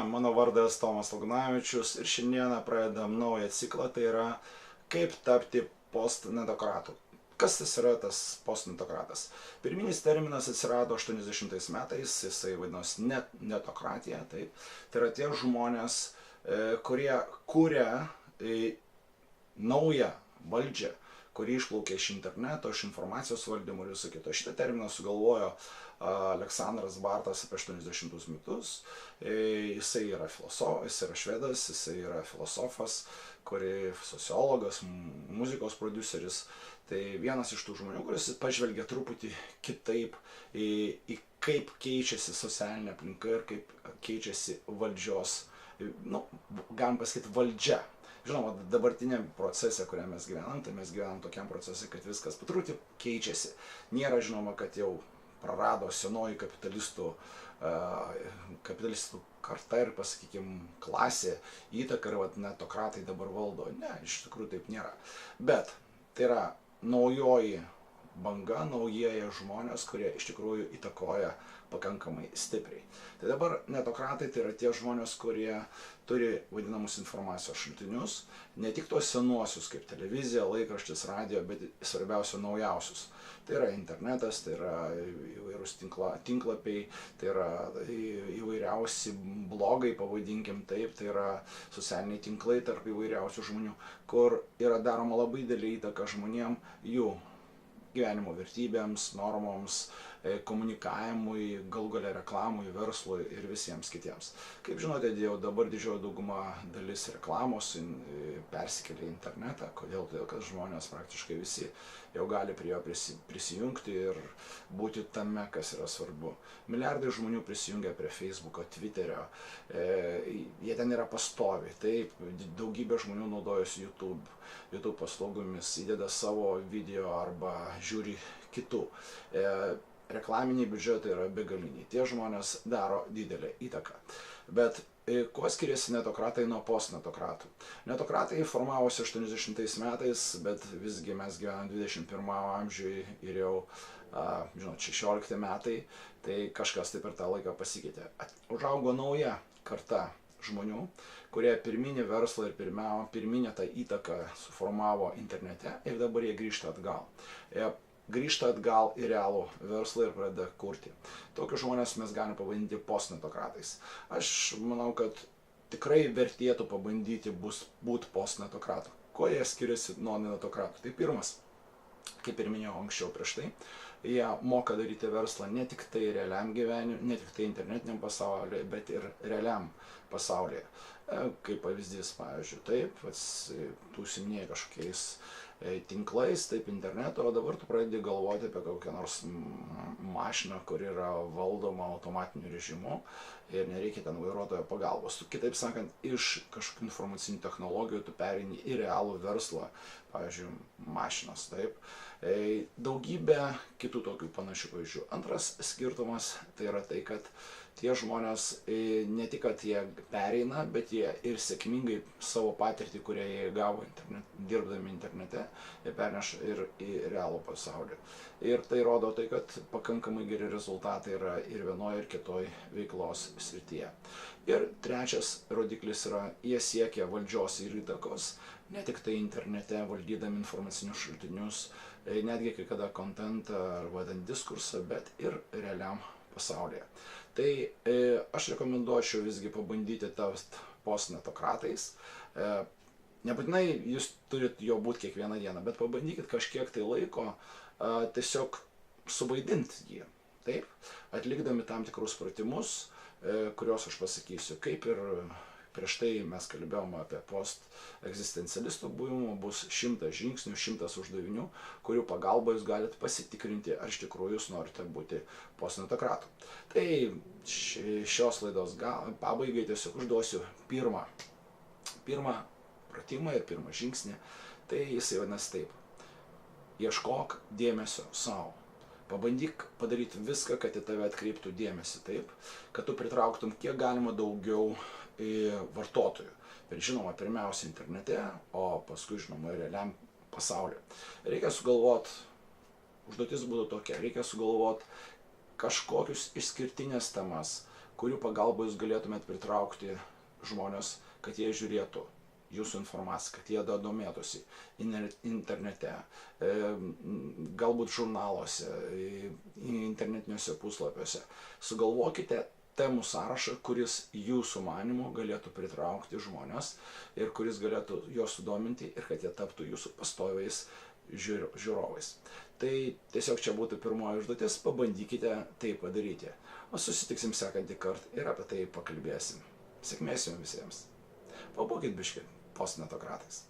Mano vardas Tomas Lagnavičius ir šiandieną pradedam naują ciklą, tai yra kaip tapti postnatokratu. Kas tas yra tas postnatokratas? Pirminis terminas atsirado 80 metais, jisai vadinosi netokratija. Tai yra tie žmonės, kurie kūrė naują valdžią, kuri išplaukė iš interneto, iš informacijos valdymo ir viso kito. Šitą terminą sugalvojo Aleksandras Bartas apie 80 metus. Jisai yra filosofas, jisai yra švedas, jisai yra filosofas, sociologas, muzikos prodiuseris. Tai vienas iš tų žmonių, kuris pažvelgia truputį kitaip į kaip keičiasi socialinė aplinka ir kaip keičiasi valdžios, galim pasakyti, valdžia. Žinoma, dabartiniam procese, kuriame mes gyvenam, tai mes gyvenam tokiam procese, kad viskas po truputį keičiasi. Nėra žinoma, kad jau prarado senoji kapitalistų karta ir, pasakykim, klasė įtaka ir netokratai dabar valdo. Ne, iš tikrųjų taip nėra. Bet tai yra naujoji banga, naujieji žmonės, kurie iš tikrųjų įtakoja pakankamai stipriai. Tai dabar netokratai tai yra tie žmonės, kurie turi vadinamus informacijos šaltinius, ne tik tos senuosius kaip televizija, laikraštis, radio, bet svarbiausia naujausius. Tai yra internetas, tai yra įvairūs tinklapiai, tai yra įvairiausi blogai, pavadinkim taip, tai yra socialiniai tinklai tarp įvairiausių žmonių, kur yra daroma labai didelė įtaka žmonėm, jų gyvenimo vertybėms, normoms, komunikavimui, galų gale reklamui, verslui ir visiems kitiems. Kaip žinote, jau dabar didžioji dauguma dalis reklamos persikelia į internetą. Kodėl? Todėl, kad žmonės praktiškai visi jau gali prie jo prisijungti ir būti tame, kas yra svarbu. Milijardai žmonių prisijungia prie Facebooko, Twitterio, jie ten yra pastoviai. Taip, daugybė žmonių naudojasi YouTube paslaugomis, įdeda savo video arba žiūri kitų. Reklaminiai biudžetai yra begaliniai. Tie žmonės daro didelę įtaką. Bet kuo skiriasi netokratai nuo postnatokratų? Netokratai formavosi 80 metais, bet visgi mes gyvenam 21 amžiui ir jau, 16 metai, tai kažkas taip per tą laiką pasikeitė. Užaugo nauja karta žmonių, kurie pirminį verslą ir pirminę tą įtaką suformavo internete ir dabar jie grįžta atgal. Grįžta atgal į realų verslą ir pradeda kurti. Tokius žmonės mes galime pavadinti postnatokratais. Aš manau, kad tikrai vertėtų pabandyti būti postnatokratu. Kuo jie skiriasi nuo netokratų? Tai pirmas, kaip ir minėjau anksčiau prieš tai, jie moka daryti verslą ne tik tai realiam gyvenimui, ne tik tai internetiniam pasaulyje, bet ir realiam pasaulyje. Kaip pavyzdys, pavyzdžiui, taip, tu užsiiminėji kažkokiais tinklais, taip internetu, o dabar tu pradedi galvoti apie kokią nors mašiną, kuri yra valdoma automatiniu režimu ir nereikia ten vairuotojo pagalbos. Kitaip sakant, iš kažkokių informacinių technologijų tu pereini į realų verslą, pavyzdžiui, mašinos, taip. Daugybė kitų tokių panašių pavyzdžių. Antras skirtumas tai yra tai, kad tie žmonės ne tik, kad jie pereina, bet jie ir sėkmingai savo patirtį, kurią jie gavo dirbdami internete, jie perneša ir į realų pasaulį. Ir tai rodo tai, kad pakankamai geri rezultatai yra ir vienoje, ir kitoje veiklos srityje. Ir trečias rodiklis yra, jie siekia valdžios ir įtakos, ne tik tai internete, valdydami informacinius šaltinius, netgi kai kada kontentą arba diskursą, bet ir realiam pasaulyje. Tai aš rekomenduočiau visgi pabandyti tapti postnatokratais. Nebūtinai jūs turit jo būti kiekvieną dieną, bet pabandykit kažkiek tai laiko tiesiog suvaidinti jį. Taip, atlikdami tam tikrus pratimus, kuriuos aš pasakysiu, kaip ir prieš tai mes kalbėjom apie post-egzistencialistų buvimą, bus 100 žingsnių, 100 uždavinių, kurių pagalba jūs galite pasitikrinti, ar iš tikrųjų jūs norite būti postnatokratu. Tai šios laidos pabaigai tiesiog užduosiu pirmą pratimą ir pirmą žingsnį. Tai jisai vadinasi taip. Ieškok dėmesio savo. Pabandyk padaryti viską, kad į tave atkreiptų dėmesį taip, kad tu pritrauktum kiek galima daugiau vartotojų. Ir žinoma, pirmiausia internete, o paskui žinoma realiam pasaulyje. Reikia sugalvoti, užduotis būtų tokia, reikia sugalvoti kažkokius išskirtinės temas, kurių pagalba jūs galėtumėt pritraukti žmonės, kad jie žiūrėtų jūsų informaciją, kad jie domėtųsi internete, galbūt žurnaluose, internetiniuose puslapiuose. Sugalvokite temų sąrašą, kuris jūsų manymu galėtų pritraukti žmonės ir kuris galėtų juos sudominti ir kad jie taptų jūsų pastoviais žiūrovais. Tai tiesiog čia būtų pirmoji užduotis, pabandykite tai padaryti. O susitiksim sekantį kartą ir apie tai pakalbėsim. Sėkmės jums visiems. Pabūkit biškį postnetokratais.